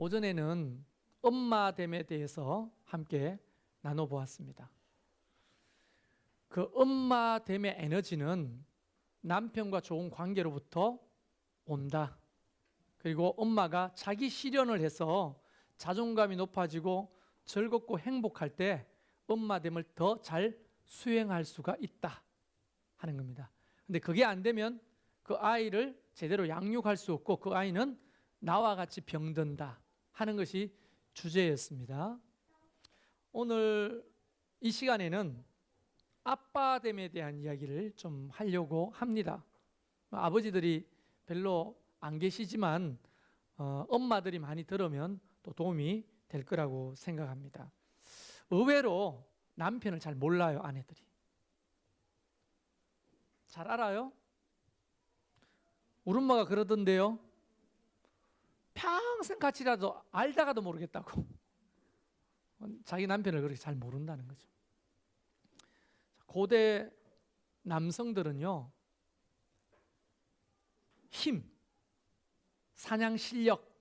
오전에는 엄마됨에 대해서 함께 나눠보았습니다. 그 엄마됨의 에너지는 남편과 좋은 관계로부터 온다. 그리고 엄마가 자기 실현을 해서 자존감이 높아지고 즐겁고 행복할 때 엄마됨을 더 잘 수행할 수가 있다 하는 겁니다. 근데 그게 안 되면 그 아이를 제대로 양육할 수 없고 그 아이는 나와 같이 병든다 하는 것이 주제였습니다. 오늘 이 시간에는 아빠됨에 대한 이야기를 좀 하려고 합니다. 아버지들이 별로 안 계시지만 엄마들이 많이 들으면 또 도움이 될 거라고 생각합니다. 의외로 남편을 잘 몰라요, 아내들이. 잘 알아요? 우리 엄마가 그러던데요. 평생 같이라도 알다가도 모르겠다고. 자기 남편을 그렇게 잘 모른다는 거죠. 고대 남성들은요, 힘, 사냥 실력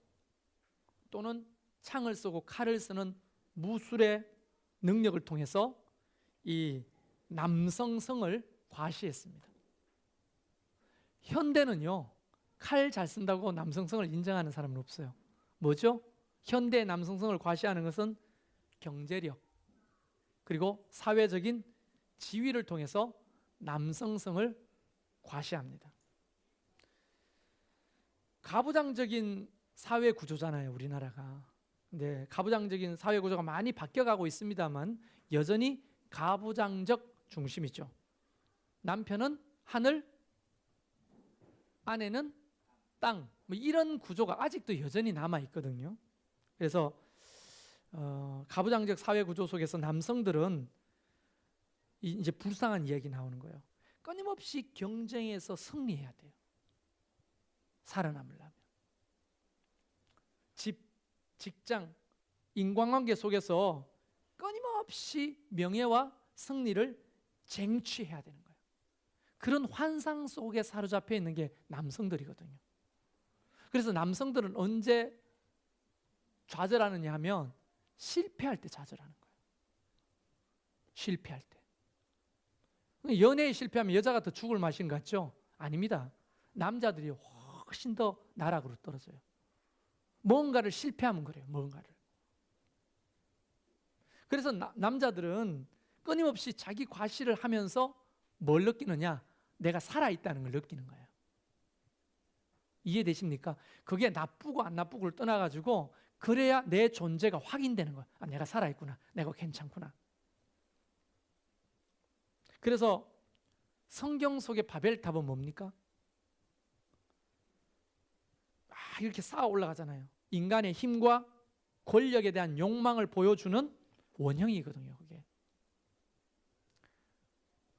또는 창을 쏘고 칼을 쓰는 무술의 능력을 통해서 이 남성성을 과시했습니다. 현대는요, 칼 잘 쓴다고 남성성을 인정하는 사람은 없어요. 뭐죠? 현대 남성성을 과시하는 것은 경제력 그리고 사회적인 지위를 통해서 남성성을 과시합니다. 가부장적인 사회 구조잖아요, 우리나라가. 근데 가부장적인 사회 구조가 많이 바뀌어가고 있습니다만 여전히 가부장적 중심이죠. 남편은 하늘, 아내는 땅, 뭐 이런 구조가 아직도 여전히 남아 있거든요. 그래서 가부장적 사회 구조 속에서 남성들은 이제 불쌍한 이야기 나오는 거예요. 끊임없이 경쟁에서 승리해야 돼요. 살아남으려면. 집, 직장, 인간관계 속에서 끊임없이 명예와 승리를 쟁취해야 되는 거예요. 그런 환상 속에 사로잡혀 있는 게 남성들이거든요. 그래서 남성들은 언제 좌절하느냐 하면 실패할 때 좌절하는 거예요. 실패할 때. 연애에 실패하면 여자가 더 죽을 맛인 것 같죠? 아닙니다. 남자들이 훨씬 더 나락으로 떨어져요. 뭔가를 실패하면 그래요. 뭔가를. 그래서 남자들은 끊임없이 자기 과시를 하면서 뭘 느끼느냐? 내가 살아있다는 걸 느끼는 거예요. 이해되십니까? 그게 나쁘고 안 나쁘고를 떠나가지고 그래야 내 존재가 확인되는 거예요. 아, 내가 살아있구나. 내가 괜찮구나. 그래서 성경 속의 바벨탑은 뭡니까? 이렇게 쌓아 올라가잖아요. 인간의 힘과 권력에 대한 욕망을 보여주는 원형이거든요, 그게.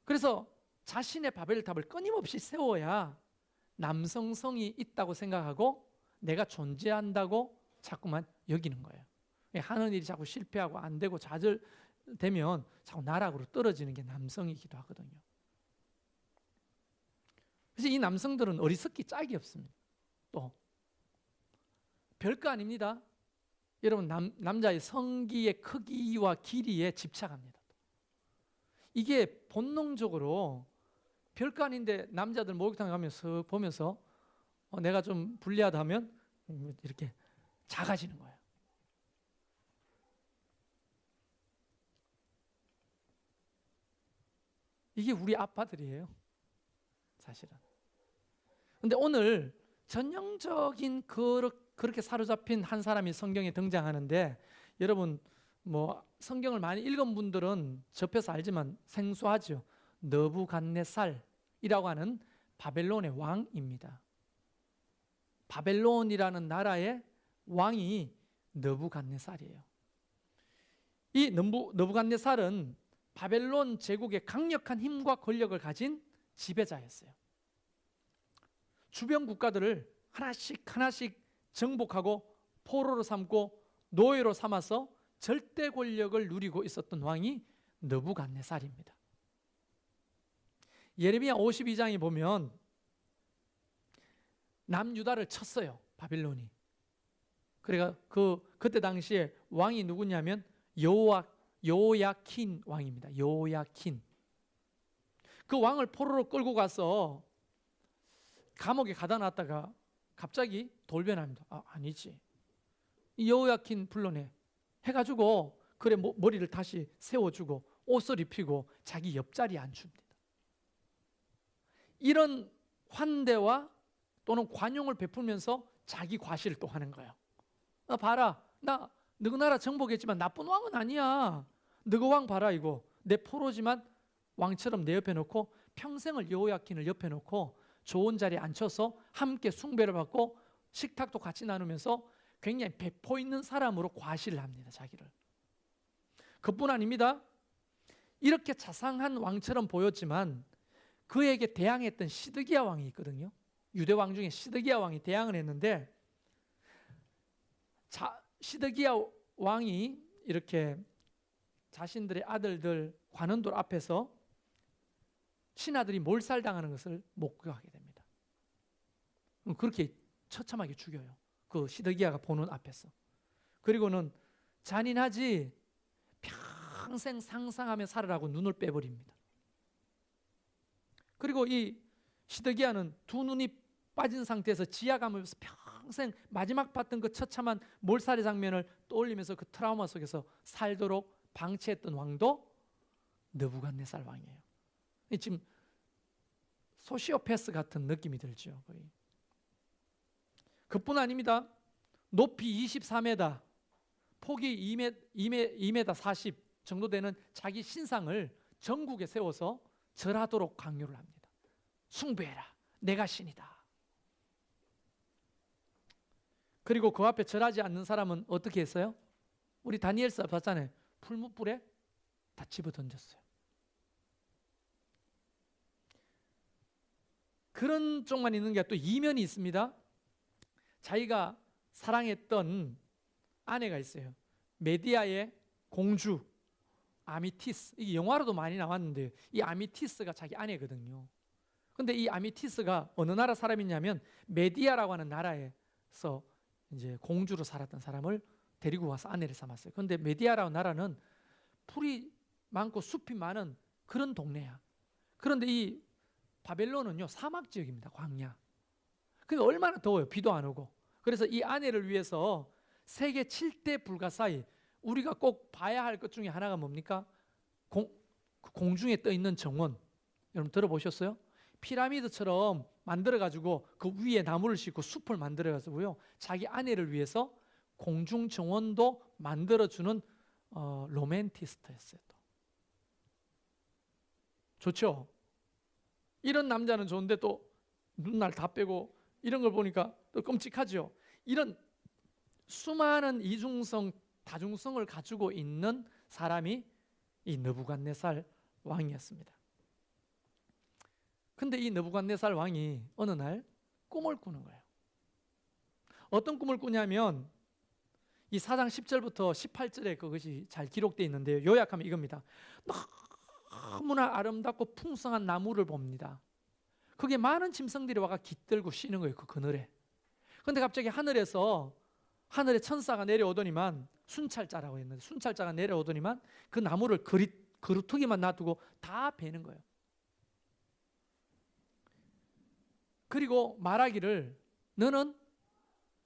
그래서 자신의 바벨탑을 끊임없이 세워야 남성성이 있다고 생각하고 내가 존재한다고 자꾸만 여기는 거예요. 하는 일이 자꾸 실패하고 안 되고 좌절되면 자꾸 나락으로 떨어지는 게 남성이기도 하거든요. 그래서 이 남성들은 어리석기 짝이 없습니다. 또 별거 아닙니다. 여러분 남자의 성기의 크기와 길이에 집착합니다. 이게 본능적으로 별거 아닌데 남자들 목욕탕 가면서 보면서 내가 좀 불리하다 하면 이렇게 작아지는 거예요. 이게 우리 아빠들이에요, 사실은. 근데 오늘 전형적인 그렇게 사로잡힌 한 사람이 성경에 등장하는데, 여러분 뭐 성경을 많이 읽은 분들은 접해서 알지만 생소하죠. 느부갓네살이라고 하는 바벨론의 왕입니다. 바벨론이라는 나라의 왕이 느부갓네살이에요. 이 느부갓네살은 바벨론 제국의 강력한 힘과 권력을 가진 지배자였어요. 주변 국가들을 하나씩 하나씩 정복하고 포로로 삼고 노예로 삼아서 절대 권력을 누리고 있었던 왕이 느부갓네살입니다. 예레미야 52장에 보면 남유다를 쳤어요, 바빌론이. 그래가 그때 당시에 왕이 누구냐면 요야킨 왕입니다. 요야킨. 그 왕을 포로로 끌고 가서 감옥에 가다 놨다가 갑자기 돌변합니다. 아니지. 이 여호야킨 불러내 해가지고 그래 머리를 다시 세워주고 옷을 입히고 자기 옆자리에 앉힙니다. 이런 환대와 또는 관용을 베풀면서 자기 과시를 또 하는 거예요. 봐라, 나 너희 나라 정복했지만 나쁜 왕은 아니야. 너희 왕 봐라, 이거 내 포로지만 왕처럼 내 옆에 놓고 평생을 여호야킨을 옆에 놓고 좋은 자리에 앉혀서 함께 숭배를 받고 식탁도 같이 나누면서 굉장히 배포 있는 사람으로 과시를 합니다. 자기를. 그뿐 아닙니다. 이렇게 자상한 왕처럼 보였지만 그에게 대항했던 시드기야 왕이 있거든요. 유대 왕 중에 시드기야 왕이 대항을 했는데, 시드기야 왕이 이렇게 자신들의 아들들 관원들 앞에서 신하들이 몰살당하는 것을 목격하게 됩니다. 그렇게 처참하게 죽여요. 그 시드기야가 보는 앞에서. 그리고는 잔인하지, 평생 상상하며 살으라고 눈을 빼버립니다. 그리고 이 시드기야는 두 눈이 빠진 상태에서 지하감으로서 평생 마지막 봤던 그 처참한 몰살의 장면을 떠올리면서 그 트라우마 속에서 살도록 방치했던 왕도 느부갓네살 왕이에요. 지금 소시오패스 같은 느낌이 들죠. 거의. 그뿐 아닙니다. 높이 24m, 폭이 2m 40 정도 되는 자기 신상을 전국에 세워서 절하도록 강요를 합니다. 숭배해라, 내가 신이다. 그리고 그 앞에 절하지 않는 사람은 어떻게 했어요? 우리 다니엘서 봤잖아요. 풀무불에 다 집어 던졌어요. 그런 쪽만 있는 게 또 이면이 있습니다. 자기가 사랑했던 아내가 있어요. 메디아의 공주 아미티스. 이게 영화로도 많이 나왔는데 이 아미티스가 자기 아내거든요. 근데 이 아미티스가 어느 나라 사람이냐면 메디아라고 하는 나라에서 이제 공주로 살았던 사람을 데리고 와서 아내를 삼았어요. 그런데 메디아라는 나라는 풀이 많고 숲이 많은 그런 동네야. 그런데 이 바벨론은요 사막 지역입니다. 광야. 근데 얼마나 더워요. 비도 안 오고. 그래서 이 아내를 위해서 세계 7대 불가사의 우리가 꼭 봐야 할 것 중에 하나가 뭡니까? 공중에 떠 있는 정원. 여러분 들어보셨어요? 피라미드처럼 만들어가지고 그 위에 나무를 싣고 숲을 만들어가지고요 자기 아내를 위해서 공중 정원도 만들어주는 로맨티스트였어요. 또. 좋죠? 이런 남자는 좋은데 또 눈날 다 빼고 이런 걸 보니까 또 끔찍하죠. 이런 수많은 이중성, 다중성을 가지고 있는 사람이 이 느부갓네살 왕이었습니다. 근데 이 느부갓네살 왕이 어느 날 꿈을 꾸는 거예요. 어떤 꿈을 꾸냐면 이 4장 10절부터 18절에 그것이 잘 기록되어 있는데요. 요약하면 이겁니다. 너무나 아름답고 풍성한 나무를 봅니다. 그게 많은 짐승들이 와가 깃들고 쉬는 거예요. 그 그늘에. 그런데 갑자기 하늘에 천사가 내려오더니만 순찰자라고 했는데 순찰자가 내려오더니만 그 나무를 그루터기만 놔두고 다 베는 거예요. 그리고 말하기를 너는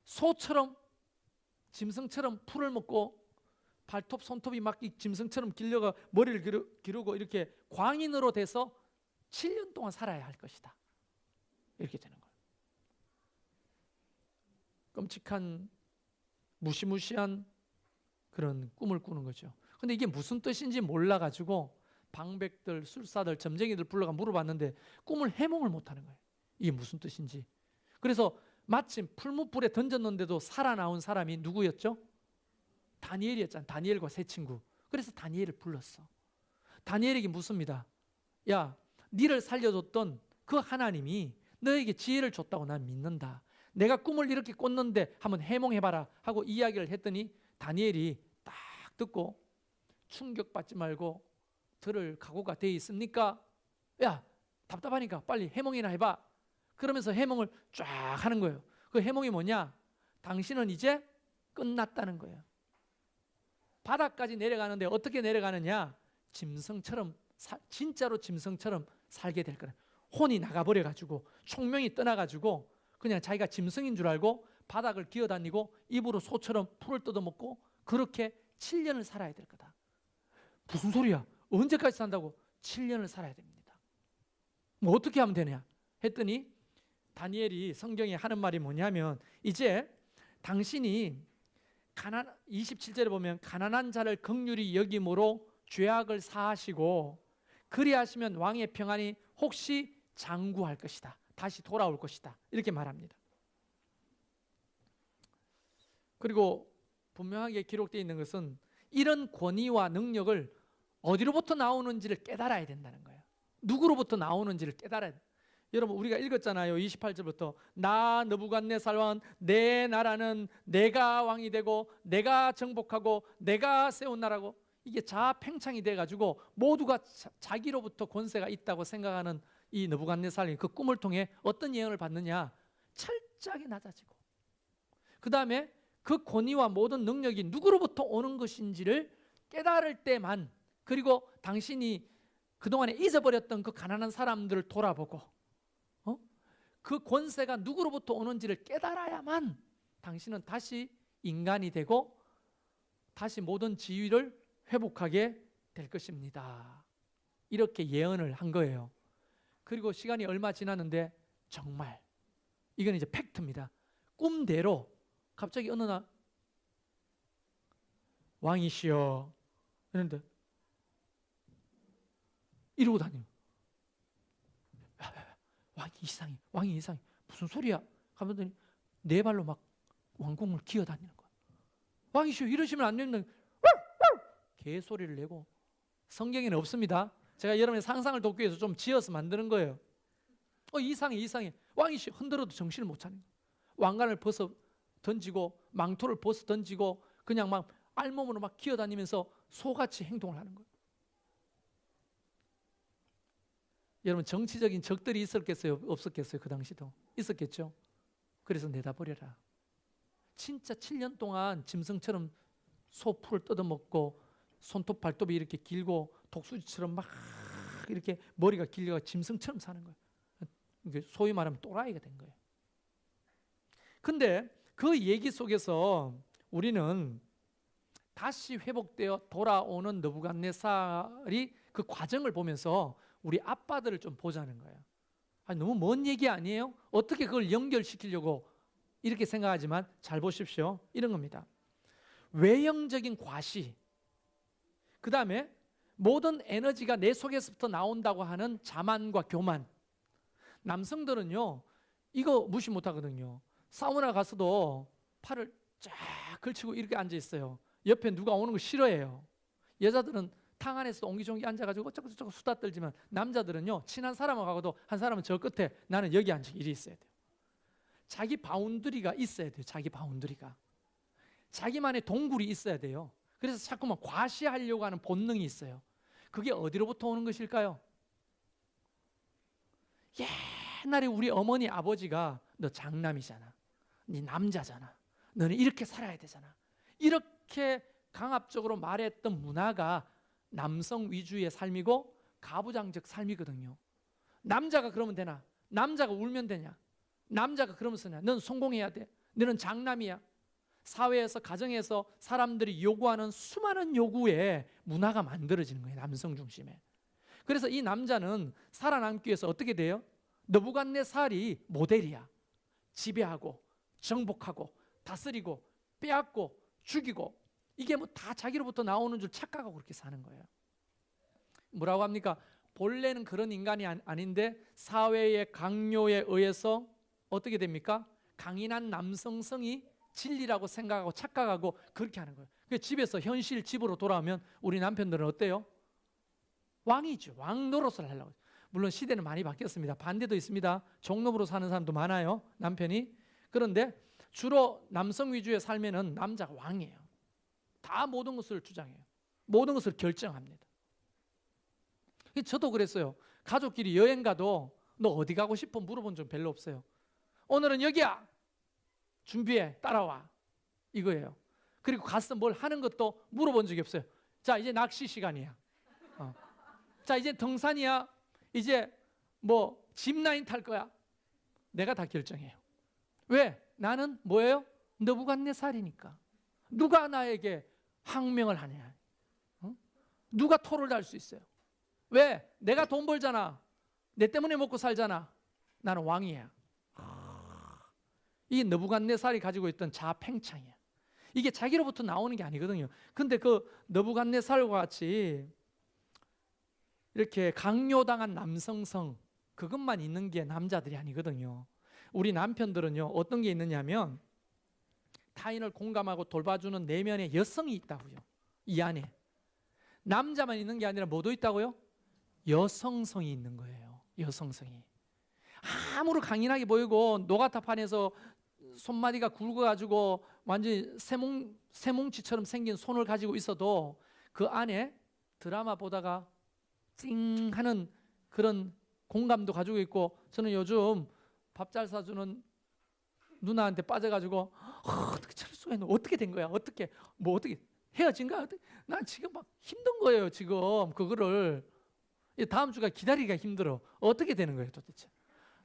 소처럼 짐승처럼 풀을 먹고 발톱 손톱이 막 짐승처럼 길려가 머리를 기르고 이렇게 광인으로 돼서 7년 동안 살아야 할 것이다. 이렇게 되는 거예요. 끔찍한 무시무시한 그런 꿈을 꾸는 거죠. 근데 이게 무슨 뜻인지 몰라가지고 방백들, 술사들, 점쟁이들 불러가 물어봤는데 꿈을 해몽을 못하는 거예요. 이게 무슨 뜻인지. 그래서 마침 풀무불에 던졌는데도 살아나온 사람이 누구였죠? 다니엘이었잖아. 다니엘과 세 친구. 그래서 다니엘을 불렀어. 다니엘에게 묻습니다. 야, 니를 살려줬던 그 하나님이 너에게 지혜를 줬다고 난 믿는다. 내가 꿈을 이렇게 꿨는데 한번 해몽해봐라 하고 이야기를 했더니 다니엘이 딱 듣고 충격받지 말고 들을 각오가 돼 있습니까? 야, 답답하니까 빨리 해몽이나 해봐. 그러면서 해몽을 쫙 하는 거예요. 그 해몽이 뭐냐? 당신은 이제 끝났다는 거예요. 바닥까지 내려가는데 어떻게 내려가느냐? 짐승처럼, 진짜로 짐승처럼 살게 될 거예요. 혼이 나가버려가지고 총명이 떠나가지고 그냥 자기가 짐승인 줄 알고 바닥을 기어다니고 입으로 소처럼 풀을 뜯어먹고 그렇게 7년을 살아야 될 거다. 무슨 소리야? 언제까지 산다고? 7년을 살아야 됩니다. 뭐 어떻게 하면 되냐 했더니 다니엘이 성경에 하는 말이 뭐냐면, 이제 당신이 27절에 보면 가난한 자를 긍휼히 여김으로 죄악을 사하시고 그리하시면 왕의 평안이 혹시 장구할 것이다. 다시 돌아올 것이다. 이렇게 말합니다. 그리고 분명하게 기록되어 있는 것은 이런 권위와 능력을 어디로부터 나오는지를 깨달아야 된다는 거예요. 누구로부터 나오는지를 깨달아야 돼요. 여러분 우리가 읽었잖아요. 28절부터 나 느부갓네살 왕은 내 나라는 내가 왕이 되고 내가 정복하고 내가 세운 나라고, 이게 자아팽창이 돼가지고 모두가 자기로부터 권세가 있다고 생각하는 이 느부갓네살이 그 꿈을 통해 어떤 예언을 받느냐? 철저하게 낮아지고 그 다음에 그 권위와 모든 능력이 누구로부터 오는 것인지를 깨달을 때만, 그리고 당신이 그동안에 잊어버렸던 그 가난한 사람들을 돌아보고 그 권세가 누구로부터 오는지를 깨달아야만 당신은 다시 인간이 되고 다시 모든 지위를 회복하게 될 것입니다. 이렇게 예언을 한 거예요. 그리고 시간이 얼마 지났는데 정말 이건 이제 팩트입니다. 꿈대로 갑자기 어느 날 왕이시여 그런데 이러고 다녀요. 왕이 이상해. 무슨 소리야? 하면더니 네 발로 막 왕궁을 기어다니는 거야. 왕이시여 이러시면 안 되는, 개소리를 내고. 성경에는 없습니다. 제가 여러분의 상상을 돕기 위해서 좀 지어서 만드는 거예요. 이상해. 왕이시여 흔들어도 정신을 못 차리는 거야. 왕관을 벗어 던지고 망토를 벗어 던지고 그냥 막 알몸으로 막 기어다니면서 소같이 행동을 하는 거예요. 여러분 정치적인 적들이 있었겠어요? 없었겠어요? 그 당시도 있었겠죠? 그래서 내다버려라. 진짜 7년 동안 짐승처럼 소풀을 뜯어먹고 손톱 발톱이 이렇게 길고 독수리처럼 막 이렇게 머리가 길고 짐승처럼 사는 거예요. 소위 말하면 또라이가 된 거예요. 근데 그 얘기 속에서 우리는 다시 회복되어 돌아오는 느부갓네살이 그 과정을 보면서 우리 아빠들을 좀 보자는 거예요. 너무 먼 얘기 아니에요? 어떻게 그걸 연결시키려고 이렇게 생각하지만 잘 보십시오. 이런 겁니다. 외형적인 과시, 그 다음에 모든 에너지가 내 속에서부터 나온다고 하는 자만과 교만. 남성들은요 이거 무시 못하거든요. 사우나 가서도 팔을 쫙 걸치고 이렇게 앉아 있어요. 옆에 누가 오는 거 싫어해요. 여자들은 탕 안에서 옹기종기 앉아가지고 어쩌고저쩌고 수다 떨지만 남자들은요 친한 사람하고도 한 사람은 저 끝에, 나는 여기 앉아 이리 있어야 돼요. 자기 바운더리가 있어야 돼요. 자기 바운더리가, 자기만의 동굴이 있어야 돼요. 그래서 자꾸만 과시하려고 하는 본능이 있어요. 그게 어디로부터 오는 것일까요? 옛날에 우리 어머니 아버지가 너 장남이잖아, 네 남자잖아, 너는 이렇게 살아야 되잖아, 이렇게 강압적으로 말했던 문화가 남성 위주의 삶이고 가부장적 삶이거든요. 남자가 그러면 되나? 남자가 울면 되냐? 남자가 그러면서 되냐? 넌 성공해야 돼, 너는 장남이야. 사회에서 가정에서 사람들이 요구하는 수많은 요구에 문화가 만들어지는 거예요. 남성 중심에. 그래서 이 남자는 살아남기 위해서 어떻게 돼요? 느부갓네살이 모델이야. 지배하고 정복하고 다스리고 빼앗고 죽이고, 이게 뭐 다 자기로부터 나오는 줄 착각하고 그렇게 사는 거예요. 뭐라고 합니까? 본래는 그런 인간이 아닌데 사회의 강요에 의해서 어떻게 됩니까? 강인한 남성성이 진리라고 생각하고 착각하고 그렇게 하는 거예요. 그래서 집에서 현실 집으로 돌아오면 우리 남편들은 어때요? 왕이죠. 왕 노릇을 하려고. 물론 시대는 많이 바뀌었습니다. 반대도 있습니다. 종놈으로 사는 사람도 많아요, 남편이. 그런데 주로 남성 위주의 삶에는 남자가 왕이에요. 다 모든 것을 주장해요. 모든 것을 결정합니다. 저도 그랬어요. 가족끼리 여행 가도 너 어디 가고 싶어 물어본 적 별로 없어요. 오늘은 여기야, 준비해, 따라와, 이거예요. 그리고 가서 뭘 하는 것도 물어본 적이 없어요. 자, 이제 낚시 시간이야. 자, 이제 등산이야. 이제 뭐 짚라인 탈 거야. 내가 다 결정해요. 왜? 나는 뭐예요? 느부갓네살이니까. 누가 나에게 항명을 하냐? 누가 토를 달 수 있어요? 왜? 내가 돈 벌잖아. 내 때문에 먹고 살잖아. 나는 왕이야. 이 느부갓네살이 가지고 있던 자아팽창이야. 이게 자기로부터 나오는 게 아니거든요. 근데 그 느부갓네살과 같이 이렇게 강요당한 남성성, 그것만 있는 게 남자들이 아니거든요. 우리 남편들은요, 어떤 게 있느냐면 타인을 공감하고 돌봐주는 내면의 여성이 있다고요. 이 안에 남자만 있는 게 아니라 뭐도 있다고요? 여성성이 있는 거예요. 여성성이. 아무리 강인하게 보이고 노가타판에서 손마디가 굵어가지고 완전히 새뭉치처럼 생긴 손을 가지고 있어도 그 안에 드라마 보다가 찡 하는 그런 공감도 가지고 있고, 저는 요즘 밥 잘 사주는 누나한테 빠져가지고 어떻게 저럴 수가 있노? 어떻게 된 거야? 어떻게 뭐 어떻게 헤어진가? 난 지금 막 힘든 거예요. 지금 그거를 다음 주가 기다리기가 힘들어. 어떻게 되는 거예요 도대체?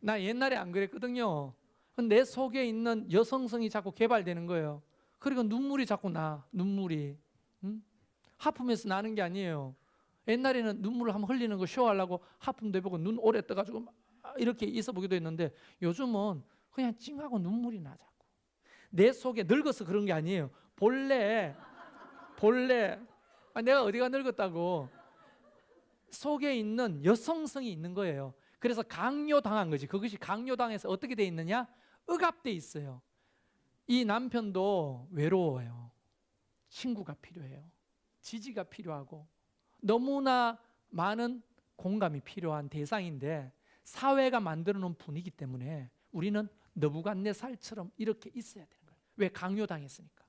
나 옛날에 안 그랬거든요. 내 속에 있는 여성성이 자꾸 개발되는 거예요. 그리고 눈물이 자꾸 나. 눈물이 하품에서 나는 게 아니에요. 옛날에는 눈물을 한번 흘리는 거 쇼하려고 하품도 해보고 눈 오래 떠가지고 막 이렇게 있어 보기도 했는데, 요즘은 그냥 찡하고 눈물이 나 자꾸. 내 속에 늙어서 그런 게 아니에요. 본래 내가 어디가 늙었다고, 속에 있는 여성성이 있는 거예요. 그래서 강요당한 거지. 그것이 강요당해서 어떻게 돼 있느냐? 억압돼 있어요. 이 남편도 외로워요. 친구가 필요해요. 지지가 필요하고 너무나 많은 공감이 필요한 대상인데, 사회가 만들어 놓은 분위기 때문에 우리는 느부갓네살처럼 이렇게 있어야 되는 거예요. 왜? 강요당했으니까.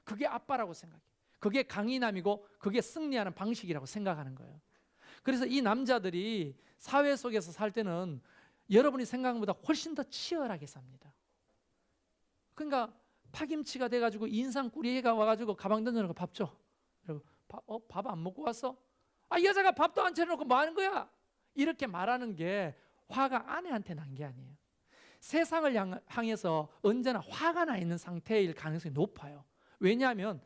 그게 아빠라고 생각해요. 그게 강인함이고 그게 승리하는 방식이라고 생각하는 거예요. 그래서 이 남자들이 사회 속에서 살 때는 여러분이 생각한 것보다 훨씬 더 치열하게 삽니다. 그러니까 파김치가 돼가지고 인상꾸리가 와가지고 가방 던져놓고 밥 줘. 밥 안 먹고 왔어? 아, 여자가 밥도 안 차려놓고 뭐 하는 거야? 이렇게 말하는 게 화가 아내한테 난 게 아니에요. 세상을 향해서 언제나 화가 나 있는 상태일 가능성이 높아요. 왜냐하면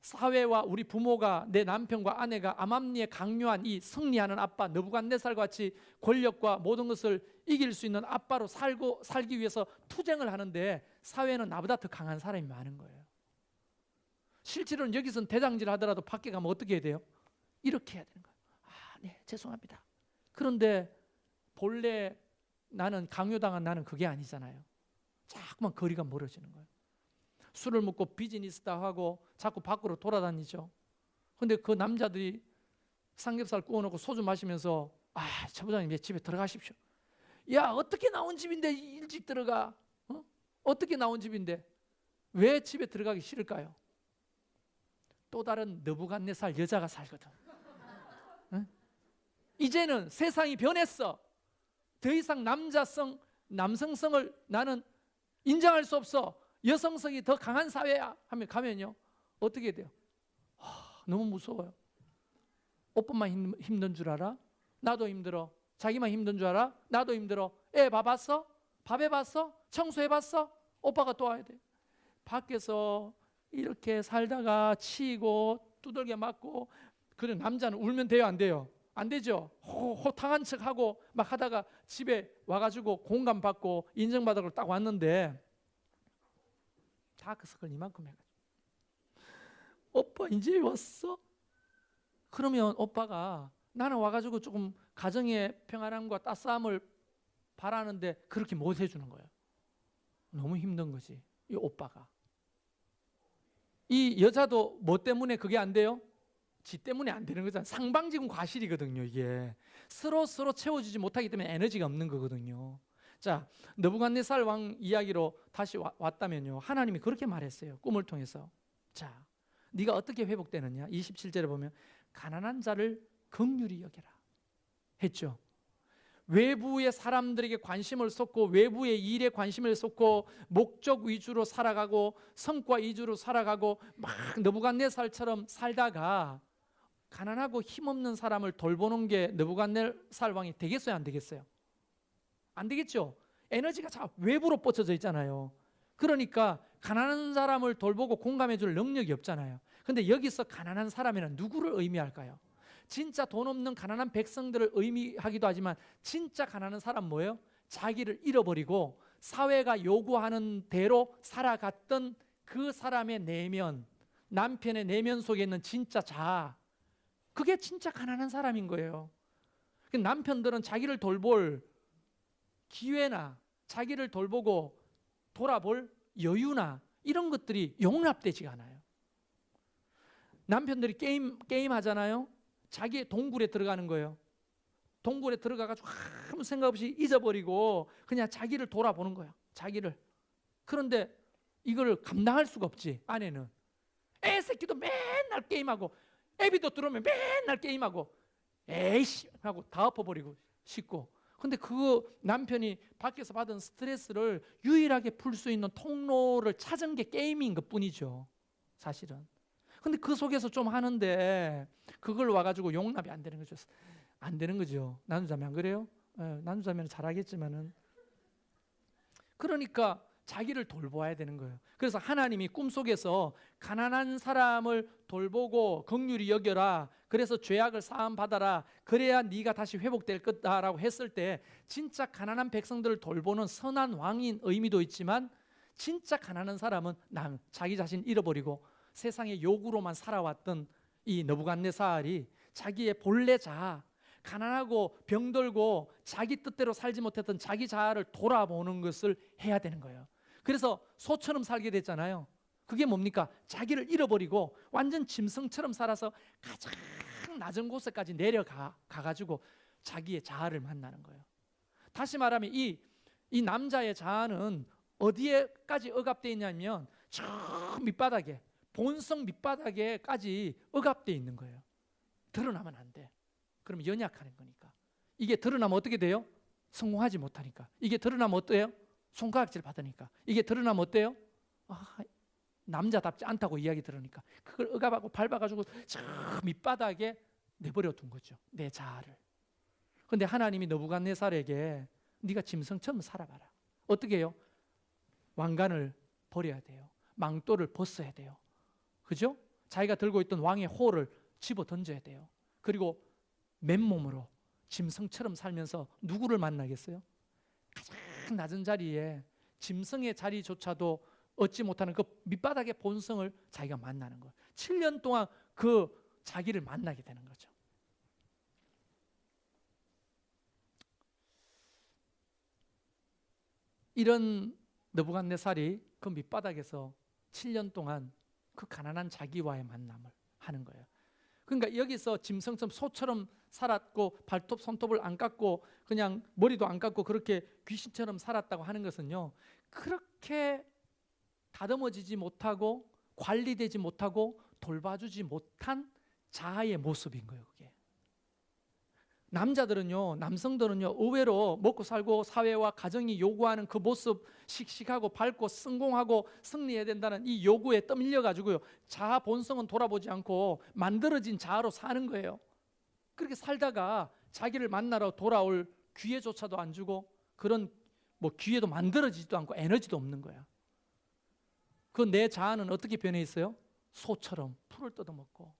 사회와 우리 부모가, 내 남편과 아내가 암암리에 강요한 이 승리하는 아빠, 느부갓네살과 같이 권력과 모든 것을 이길 수 있는 아빠로 살기 위해서 투쟁을 하는데, 사회는 나보다 더 강한 사람이 많은 거예요. 실제로는 여기서는 대장질 하더라도 밖에 가면 어떻게 해야 돼요? 이렇게 해야 되는 거예요. 아, 네, 죄송합니다. 그런데 본래 나는 강요당한 나는 그게 아니잖아요. 자꾸만 거리가 멀어지는 거예요. 술을 먹고 비즈니스다 하고 자꾸 밖으로 돌아다니죠. 근데 그 남자들이 삼겹살 구워놓고 소주 마시면서, 아, 최 부장님 집에 들어가십시오. 야, 어떻게 나온 집인데 일찍 들어가? 어떻게 나온 집인데 왜 집에 들어가기 싫을까요? 또 다른 느부갓네살 여자가 살거든. 이제는 세상이 변했어. 더 이상 남성성을 나는 인정할 수 없어. 여성성이 더 강한 사회야 하면 가면요, 어떻게 돼요? 너무 무서워요. 오빠만 힘든 줄 알아? 나도 힘들어. 자기만 힘든 줄 알아? 나도 힘들어. 애 봐봤어? 밥 해봤어? 청소해봤어? 오빠가 또 와야 돼. 밖에서 이렇게 살다가 치이고 두들겨 맞고, 그래 남자는 울면 돼요, 안 돼요? 안 되죠. 호탕한 척하고 막 하다가 집에 와가지고 공감받고 인정받으러 딱 왔는데 다크서클 이만큼 해가지고, 오빠 이제 왔어? 그러면 오빠가, 나는 와가지고 조금 가정의 평안함과 따스함을 바라는데 그렇게 못 해주는 거예요. 너무 힘든 거지, 이 오빠가. 이 여자도 뭐 때문에 그게 안 돼요? 지 때문에 안 되는 거잖아요. 상방지금 과실이거든요. 이게 서로 채워주지 못하기 때문에 에너지가 없는 거거든요. 자, 느부갓네살 왕 이야기로 다시 왔다면요, 하나님이 그렇게 말했어요. 꿈을 통해서. 자, 네가 어떻게 회복되느냐? 27절에 보면 가난한 자를 긍휼히 여겨라 했죠. 외부의 사람들에게 관심을 쏟고 외부의 일에 관심을 쏟고 목적 위주로 살아가고 성과 위주로 살아가고 막 느부갓네살처럼 살다가 가난하고 힘없는 사람을 돌보는 게 느부갓네살 왕이 되겠어요, 안 되겠어요? 안 되겠죠. 에너지가 다 외부로 뻗쳐져 있잖아요. 그러니까 가난한 사람을 돌보고 공감해 줄 능력이 없잖아요. 근데 여기서 가난한 사람에는 누구를 의미할까요? 진짜 돈 없는 가난한 백성들을 의미하기도 하지만 진짜 가난한 사람 뭐예요? 자기를 잃어버리고 사회가 요구하는 대로 살아갔던 그 사람의 내면, 남편의 내면 속에 있는 진짜 자아, 그게 진짜 가난한 사람인 거예요. 남편들은 자기를 돌볼 기회나 자기를 돌보고 돌아볼 여유나 이런 것들이 용납되지가 않아요. 남편들이 게임 하잖아요. 자기의 동굴에 들어가는 거예요. 동굴에 들어가가지고 아무 생각 없이 잊어버리고 그냥 자기를 돌아보는 거야. 자기를. 그런데 이걸 감당할 수가 없지. 아내는 애 새끼도 맨날 게임하고 애비도 들어오면 맨날 게임하고 에이씨 하고 다 엎어버리고 싶고. 근데 그 남편이 밖에서 받은 스트레스를 유일하게 풀 수 있는 통로를 찾은 게 게임인 것뿐이죠, 사실은. 근데 그 속에서 좀 하는데 그걸 와가지고 용납이 안 되는 거죠. 안 되는 거죠. 나누자면 안 그래요? 나누자면 잘하겠지만은. 그러니까 자기를 돌보아야 되는 거예요. 그래서 하나님이 꿈속에서 가난한 사람을 돌보고 긍휼히 여겨라. 그래서 죄악을 사함 받아라. 그래야 네가 다시 회복될 거다라고 했을 때 진짜 가난한 백성들을 돌보는 선한 왕인 의미도 있지만 진짜 가난한 사람은 자기 자신 잃어버리고 세상의 요구로만 살아왔던 이 느부갓네살이 자기의 본래 자아, 가난하고 병들고 자기 뜻대로 살지 못했던 자기 자아를 돌아보는 것을 해야 되는 거예요. 그래서 소처럼 살게 됐잖아요. 그게 뭡니까? 자기를 잃어버리고 완전 짐승처럼 살아서 가장 낮은 곳에까지 내려가가지고 자기의 자아를 만나는 거예요. 다시 말하면 이 남자의 자아는 어디에까지 억압되어 있냐면 저 밑바닥에, 본성 밑바닥에까지 억압되어 있는 거예요. 드러나면 안 돼. 그러면 연약하는 거니까. 이게 드러나면 어떻게 돼요? 성공하지 못하니까. 이게 드러나면 어때요? 손가락질 받으니까. 이게 드러나면 어때요? 남자답지 않다고 이야기 들으니까. 그걸 억압하고 밟아가지고 저 밑바닥에 내버려 둔 거죠, 내 자아를. 그런데 하나님이 느부갓네살에게 네가 짐승처럼 살아봐라. 어떻게 해요? 왕관을 버려야 돼요. 망토를 벗어야 돼요. 그죠? 자기가 들고 있던 왕의 호를 집어 던져야 돼요. 그리고 맨몸으로 짐승처럼 살면서 누구를 만나겠어요? 가장 낮은 자리에 짐승의 자리조차도 얻지 못하는 그 밑바닥의 본성을 자기가 만나는 거예요. 7년 동안 그 자기를 만나게 되는 거죠. 이런 느부갓네살이 그 밑바닥에서 7년 동안 그 가난한 자기와의 만남을 하는 거예요. 그러니까 여기서 짐승처럼 소처럼 살았고 발톱 손톱을 안 깎고 그냥 머리도 안 깎고 그렇게 귀신처럼 살았다고 하는 것은요, 그렇게 다듬어지지 못하고 관리되지 못하고 돌봐주지 못한 자아의 모습인 거예요. 그게 남자들은요, 남성들은요, 의외로 먹고 살고 사회와 가정이 요구하는 그 모습, 씩씩하고 밝고 성공하고 승리해야 된다는 이 요구에 떠밀려 가지고요, 자아 본성은 돌아보지 않고 만들어진 자아로 사는 거예요. 그렇게 살다가 자기를 만나러 돌아올 기회조차도 안 주고 그런 기회도 만들어지지도 않고 에너지도 없는 거야. 그 내 자아는 어떻게 변해 있어요? 소처럼 풀을 뜯어먹고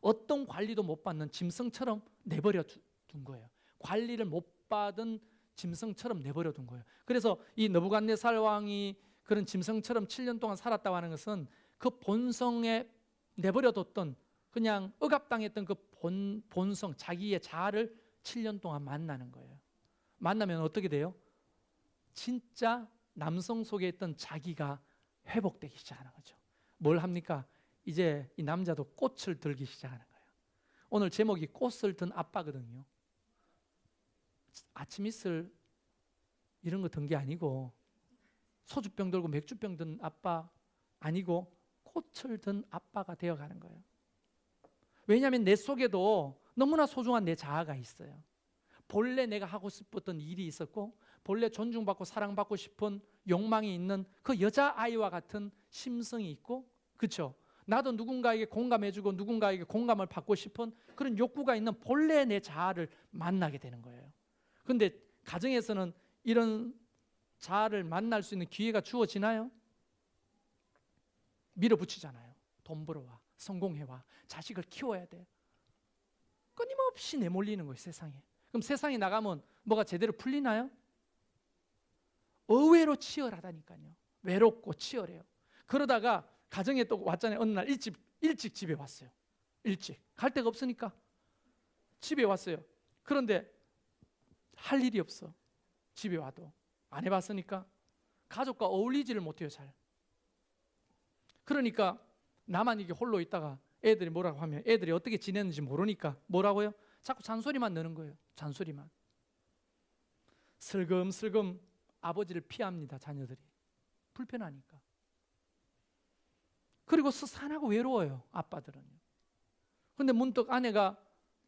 어떤 관리도 못 받는 짐승처럼 내버려 둔 거예요. 관리를 못 받은 짐승처럼 내버려 둔 거예요. 그래서 이 느부갓네살 왕이 그런 짐승처럼 7년 동안 살았다고 하는 것은 그 본성에 내버려 뒀던, 그냥 억압당했던 그 본성, 자기의 자아를 7년 동안 만나는 거예요. 만나면 어떻게 돼요? 진짜 남성 속에 있던 자기가 회복되기 시작하는 거죠. 뭘 합니까? 이제 이 남자도 꽃을 들기 시작하는 거예요. 오늘 제목이 꽃을 든 아빠거든요. 아침 이슬 이런 거 든 게 아니고, 소주병 들고 맥주병 든 아빠 아니고 꽃을 든 아빠가 되어가는 거예요. 왜냐하면 내 속에도 너무나 소중한 내 자아가 있어요. 본래 내가 하고 싶었던 일이 있었고 본래 존중받고 사랑받고 싶은 욕망이 있는 그 여자아이와 같은 심성이 있고, 그렇죠? 나도 누군가에게 공감해주고 누군가에게 공감을 받고 싶은 그런 욕구가 있는 본래 내 자아를 만나게 되는 거예요. 그런데 가정에서는 이런 자아를 만날 수 있는 기회가 주어지나요? 밀어붙이잖아요. 돈 벌어와, 성공해와, 자식을 키워야 돼. 끊임없이 내몰리는 거예요, 세상에. 그럼 세상에 나가면 뭐가 제대로 풀리나요? 의외로 치열하다니까요. 외롭고 치열해요. 그러다가 가정에 또 왔잖아요. 어느 날 일찍 집에 왔어요. 일찍. 갈 데가 없으니까 집에 왔어요. 그런데 할 일이 없어. 집에 와도 안 해봤으니까 가족과 어울리지를 못해요, 잘. 그러니까 나만 이게 홀로 있다가 애들이 뭐라고 하면 애들이 어떻게 지내는지 모르니까 뭐라고요? 자꾸 잔소리만 넣는 거예요. 잔소리만. 슬금슬금 아버지를 피합니다, 자녀들이. 불편하니까. 그리고 스산하고 외로워요, 아빠들은요. 근데 문득 아내가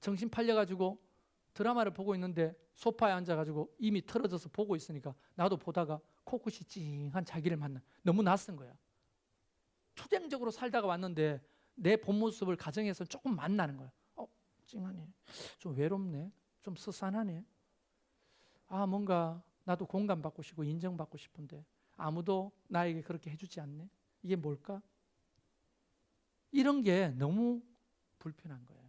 정신 팔려가지고 드라마를 보고 있는데 소파에 앉아가지고 이미 틀어져서 보고 있으니까 나도 보다가 코끝이 찡한 자기를 만나. 너무 낯선 거야. 투쟁적으로 살다가 왔는데 내 본 모습을 가정에서 조금 만나는 거야. 찡하네. 좀 외롭네. 좀 스산하네. 뭔가 나도 공감받고 싶고 인정받고 싶은데 아무도 나에게 그렇게 해주지 않네. 이게 뭘까? 이런 게 너무 불편한 거예요.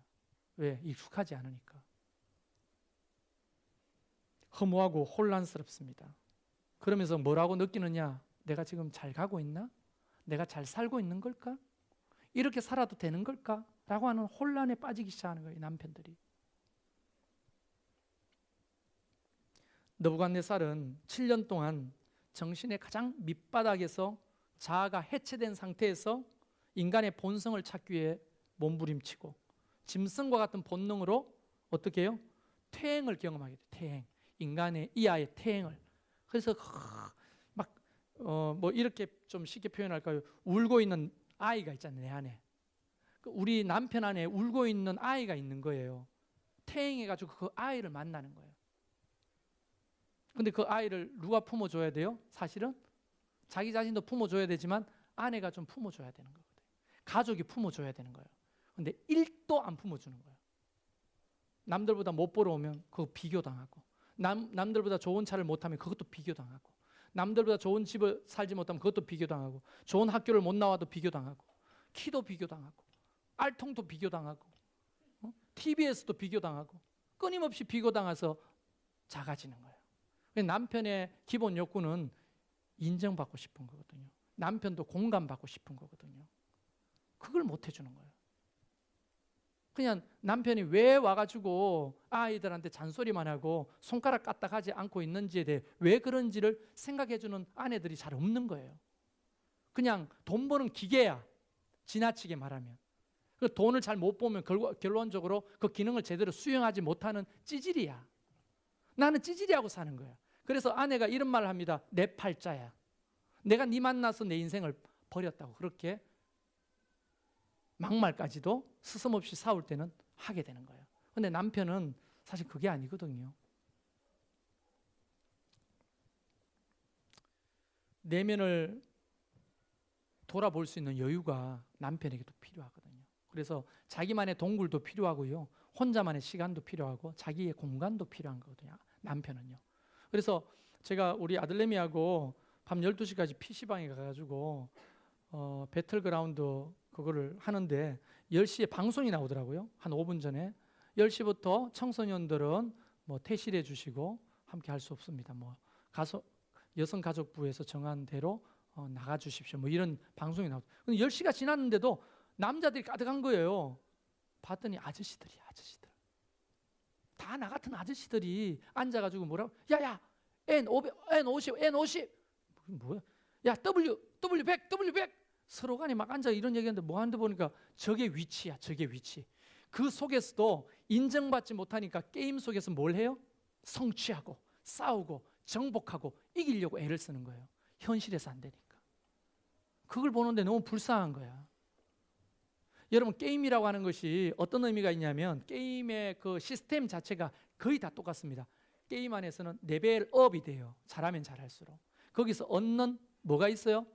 왜? 익숙하지 않으니까. 허무하고 혼란스럽습니다. 그러면서 뭐라고 느끼느냐? 내가 지금 잘 가고 있나? 내가 잘 살고 있는 걸까? 이렇게 살아도 되는 걸까? 라고 하는 혼란에 빠지기 시작하는 거예요, 남편들이. 느부갓네살은 7년 동안 정신의 가장 밑바닥에서 자아가 해체된 상태에서 인간의 본성을 찾기 위해 몸부림치고 짐승과 같은 본능으로 어떻게 해요? 퇴행을 경험하게 돼요. 퇴행. 인간의 이하의 퇴행을. 그래서 뭐 이렇게 좀 쉽게 표현할까요? 울고 있는 아이가 있잖아요, 내 안에. 우리 남편 안에 울고 있는 아이가 있는 거예요. 퇴행해가지고 그 아이를 만나는 거예요. 근데 그 아이를 누가 품어줘야 돼요? 사실은 자기 자신도 품어줘야 되지만 아내가 좀 품어줘야 되는 거거든요. 가족이 품어줘야 되는 거예요. 근데 1도 안 품어주는 거예요. 남들보다 못 벌어오면 그거 비교당하고, 남들보다 좋은 차를 못 타면 그것도 비교당하고, 남들보다 좋은 집을 살지 못하면 그것도 비교당하고, 좋은 학교를 못 나와도 비교당하고, 키도 비교당하고, 알통도 비교당하고, TV에서도 비교당하고, 끊임없이 비교당해서 작아지는 거예요. 남편의 기본 욕구는 인정받고 싶은 거거든요. 남편도 공감받고 싶은 거거든요. 그걸 못 해주는 거예요. 그냥 남편이 왜 와가지고 아이들한테 잔소리만 하고 손가락 까딱하지 않고 있는지에 대해 왜 그런지를 생각해주는 아내들이 잘 없는 거예요. 그냥 돈 버는 기계야, 지나치게 말하면. 그 돈을 잘 못 보면 결론적으로 그 기능을 제대로 수행하지 못하는 찌질이야. 나는 찌질이하고 사는 거야. 그래서 아내가 이런 말을 합니다. 내 팔자야. 내가 네 만나서 내 인생을 버렸다고. 그렇게 막말까지도 스스럼없이 싸울 때는 하게 되는 거예요. 근데 남편은 사실 그게 아니거든요. 내면을 돌아볼 수 있는 여유가 남편에게도 필요하거든요. 그래서 자기만의 동굴도 필요하고요. 혼자만의 시간도 필요하고 자기의 공간도 필요한 거거든요. 남편은요. 그래서 제가 우리 아들내미하고 밤 12시까지 PC방에 가가지고 배틀그라운드 그거를 하는데 10시에 방송이 나오더라고요. 한 5분 전에. 10시부터 청소년들은 뭐 퇴실해 주시고 함께 할 수 없습니다. 뭐 여성가족부에서 정한 대로 나가 주십시오. 뭐 이런 방송이 나오죠. 근데 10시가 지났는데도 남자들이 가득한 거예요. 봤더니 아저씨들이야, 아저씨들. 다 나 같은 아저씨들이 앉아가지고 뭐라고? 야야, N500, N50, N50. 뭐야? 야, W100, W100. 서로 간에 막 앉아 이런 얘기하는데 뭐 하는데 보니까 저게 위치야, 저게 위치. 그 속에서도 인정받지 못하니까 게임 속에서 뭘 해요? 성취하고 싸우고 정복하고 이기려고 애를 쓰는 거예요. 현실에서 안 되니까. 그걸 보는데 너무 불쌍한 거야. 여러분, 게임이라고 하는 것이 어떤 의미가 있냐면 게임의 그 시스템 자체가 거의 다 똑같습니다. 게임 안에서는 레벨업이 돼요. 잘하면 잘할수록. 거기서 얻는 뭐가 있어요?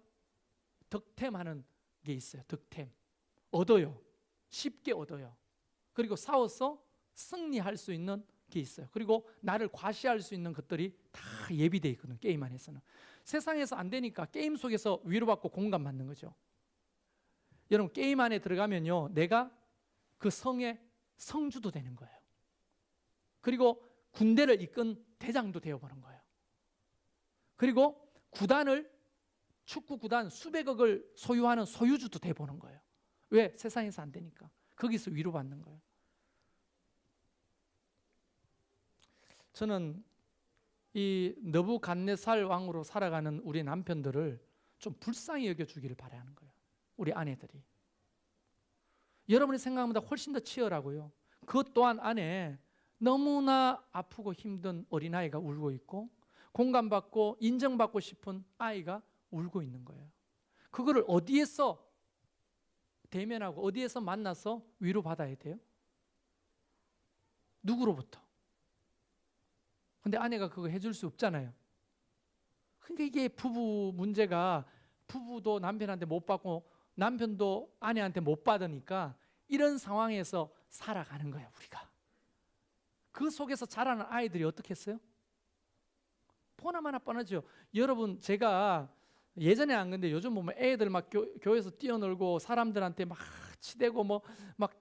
득템하는 게 있어요. 득템. 얻어요. 쉽게 얻어요. 그리고 싸워서 승리할 수 있는 게 있어요. 그리고 나를 과시할 수 있는 것들이 다 예비되어 있거든요. 게임 안에서는. 세상에서 안 되니까 게임 속에서 위로받고 공감받는 거죠. 여러분 게임 안에 들어가면요, 내가 그 성의 성주도 되는 거예요. 그리고 군대를 이끈 대장도 되어버린 거예요. 그리고 구단을, 축구 구단 수백억을 소유하는 소유주도 돼보는 거예요. 왜? 세상에서 안 되니까. 거기서 위로받는 거예요. 저는 이 느부갓네살 왕으로 살아가는 우리 남편들을 좀 불쌍히 여겨주기를 바라는 거예요. 우리 아내들이. 여러분이 생각하는 것보다 훨씬 더 치열하고요. 그것 또한 안에 너무나 아프고 힘든 어린아이가 울고 있고 공감받고 인정받고 싶은 아이가 울고 있는 거예요. 그거를 어디에서 대면하고 어디에서 만나서 위로받아야 돼요? 누구로부터? 근데 아내가 그거 해줄 수 없잖아요. 근데 이게 부부 문제가 부부도 남편한테 못 받고 남편도 아내한테 못 받으니까 이런 상황에서 살아가는 거예요, 우리가. 그 속에서 자라는 아이들이 어떻게 했어요? 보나마나 뻔하죠. 여러분 제가 예전에 안 근데 요즘 보면 애들 막 교회에서 뛰어놀고 사람들한테 막 치대고 뭐 막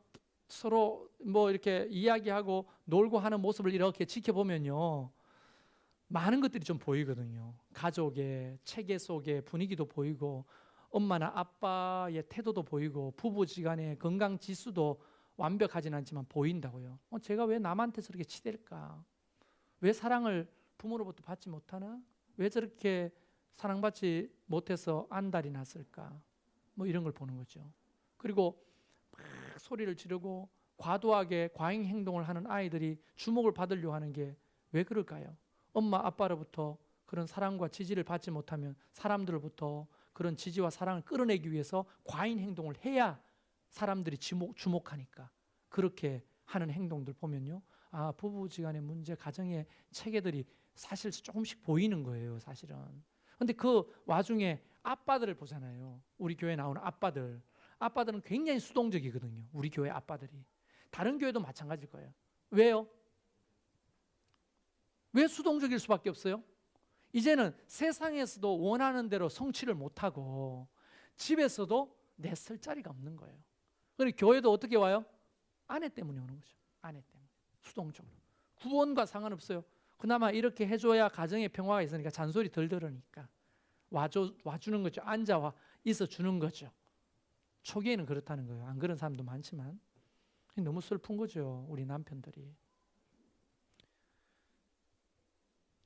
서로 뭐 이렇게 이야기하고 놀고 하는 모습을 이렇게 지켜보면요, 많은 것들이 좀 보이거든요. 가족의 체계 속의 분위기도 보이고 엄마나 아빠의 태도도 보이고 부부지간의 건강 지수도 완벽하진 않지만 보인다고요. 제가 왜 남한테 저렇게 치댈까? 왜 사랑을 부모로부터 받지 못하나? 왜 저렇게 사랑받지 못해서 안달이 났을까? 뭐 이런 걸 보는 거죠. 그리고 막 소리를 지르고 과도하게 과잉 행동을 하는 아이들이 주목을 받으려고 하는 게 왜 그럴까요? 엄마 아빠로부터 그런 사랑과 지지를 받지 못하면 사람들로부터 그런 지지와 사랑을 끌어내기 위해서 과잉 행동을 해야 사람들이 주목하니까 그렇게 하는 행동들 보면요, 아, 부부지간의 문제, 가정의 체계들이 사실 조금씩 보이는 거예요, 사실은. 근데 그 와중에 아빠들을 보잖아요. 우리 교회에 나오는 아빠들은 굉장히 수동적이거든요. 우리 교회 아빠들이. 다른 교회도 마찬가지일 거예요. 왜요? 왜 수동적일 수밖에 없어요? 이제는 세상에서도 원하는 대로 성취를 못하고 집에서도 내 쓸 자리가 없는 거예요. 그리고 교회도 어떻게 와요? 아내 때문에 오는 거죠. 아내 때문에. 수동적으로. 구원과 상관없어요. 그나마 이렇게 해줘야 가정의 평화가 있으니까 잔소리 덜 들으니까 와주는 거죠. 앉아 있어주는 거죠. 초기에는 그렇다는 거예요. 안 그런 사람도 많지만 너무 슬픈 거죠, 우리 남편들이.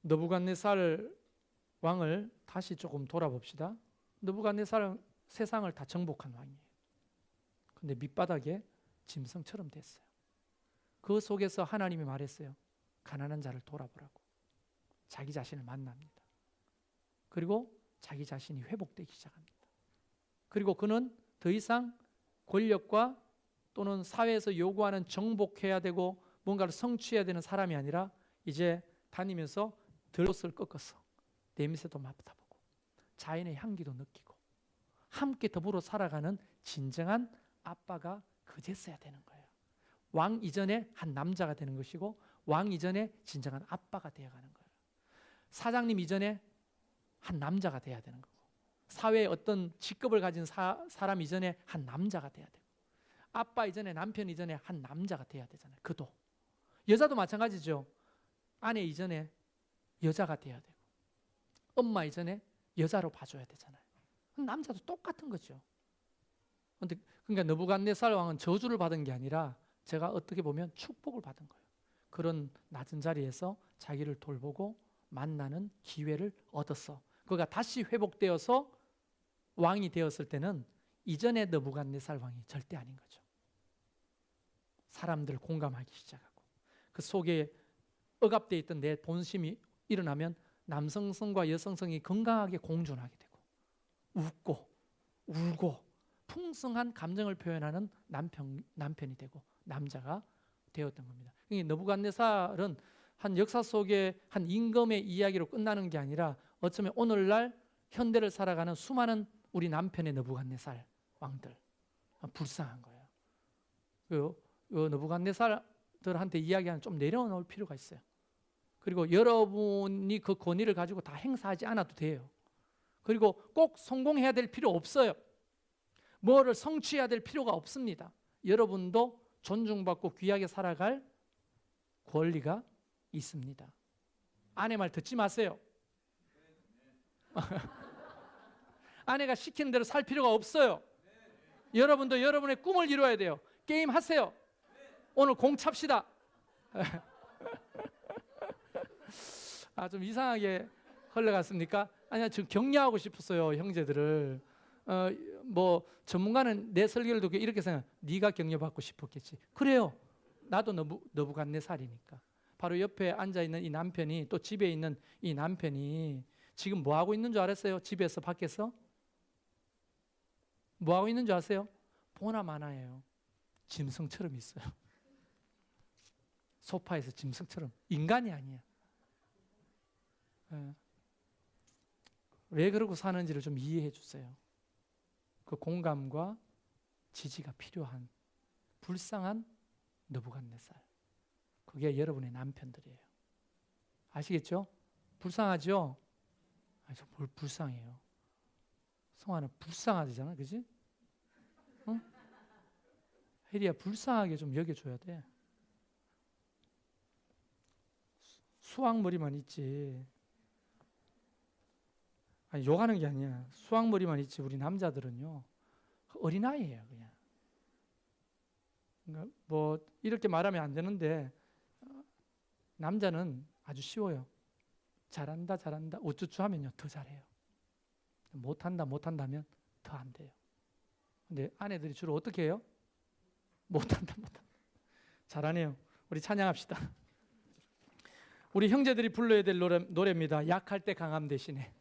느부갓네살 왕을 다시 조금 돌아봅시다. 느부갓네살은 세상을 다 정복한 왕이에요. 근데 밑바닥에 짐승처럼 됐어요. 그 속에서 하나님이 말했어요. 가난한 자를 돌아보라고. 자기 자신을 만납니다. 그리고 자기 자신이 회복되기 시작합니다. 그리고 그는 더 이상 권력과 또는 사회에서 요구하는 정복해야 되고 뭔가를 성취해야 되는 사람이 아니라 이제 다니면서 들옷을 꺾어서 냄새도 맡아보고 자연의 향기도 느끼고 함께 더불어 살아가는 진정한 아빠가 그제서야 되는 거예요. 왕 이전에 한 남자가 되는 것이고 왕 이전에 진정한 아빠가 되어가는 거예요. 사장님 이전에 한 남자가 돼야 되는 거고 사회에 어떤 직급을 가진 사람 이전에 한 남자가 돼야 되고 아빠 이전에 남편 이전에 한 남자가 돼야 되잖아요. 그도. 여자도 마찬가지죠. 아내 이전에 여자가 돼야 되고 엄마 이전에 여자로 봐줘야 되잖아요. 남자도 똑같은 거죠. 그러니까 느부갓네살 왕은 저주를 받은 게 아니라 제가 어떻게 보면 축복을 받은 거예요. 그런 낮은 자리에서 자기를 돌보고 만나는 기회를 얻었어. 그가 다시 회복되어서 왕이 되었을 때는 이전의 느부갓네살 왕이 절대 아닌 거죠. 사람들 공감하기 시작하고 그 속에 억압되어 있던 내 본심이 일어나면 남성성과 여성성이 건강하게 공존하게 되고 웃고 울고 풍성한 감정을 표현하는 남편이 되고 남자가 되었던 겁니다. 그러니까 느부갓네살은 한 역사 속의 한 임금의 이야기로 끝나는 게 아니라 어쩌면 오늘날 현대를 살아가는 수많은 우리 남편의 느부갓네살 왕들, 불쌍한 거예요. 그 느부갓네살들한테 이야기하는 좀 내려놓을 필요가 있어요. 그리고 여러분이 그 권위를 가지고 다 행사하지 않아도 돼요. 그리고 꼭 성공해야 될 필요 없어요. 뭐를 성취해야 될 필요가 없습니다. 여러분도 존중받고 귀하게 살아갈 권리가 있습니다. 아내 말 듣지 마세요. 아내가 시키는 대로 살 필요가 없어요. 여러분도 여러분의 꿈을 이루어야 돼요. 게임 하세요. 오늘 공 찹시다. 좀 이상하게 흘러갔습니까? 아니야, 저 격려하고 싶었어요, 형제들을. 뭐 전문가는 내 설교를 듣고 이렇게 생각, 네가 격려받고 싶었겠지. 그래요. 나도 느부갓네살이니까. 바로 옆에 앉아 있는 이 남편이, 또 집에 있는 이 남편이 지금 뭐 하고 있는 줄 알았어요? 집에서 밖에서 뭐 하고 있는 줄 아세요? 보나 마나예요. 짐승처럼 있어요. 소파에서 짐승처럼. 인간이 아니야. 왜 그러고 사는지를 좀 이해해 주세요. 그 공감과 지지가 필요한 불쌍한 느부갓네살. 그게 여러분의 남편들이에요. 아시겠죠? 불쌍하죠? 뭘 불쌍해요? 성화는 불쌍하잖아, 그지? 응? 혜리야, 불쌍하게 좀 여겨줘야 돼. 수학머리만 있지. 아니, 욕하는 게 아니야. 수학머리만 있지 우리 남자들은요, 어린아이예요 그냥. 그러니까 뭐 이렇게 말하면 안 되는데 남자는 아주 쉬워요. 잘한다 우쭈쭈 하면요 더 잘해요. 못한다면 더 안 돼요. 근데 아내들이 주로 어떻게 해요? 못한다. 잘하네요. 우리 찬양합시다. 우리 형제들이 불러야 될 노래입니다. 약할 때 강함 대신에.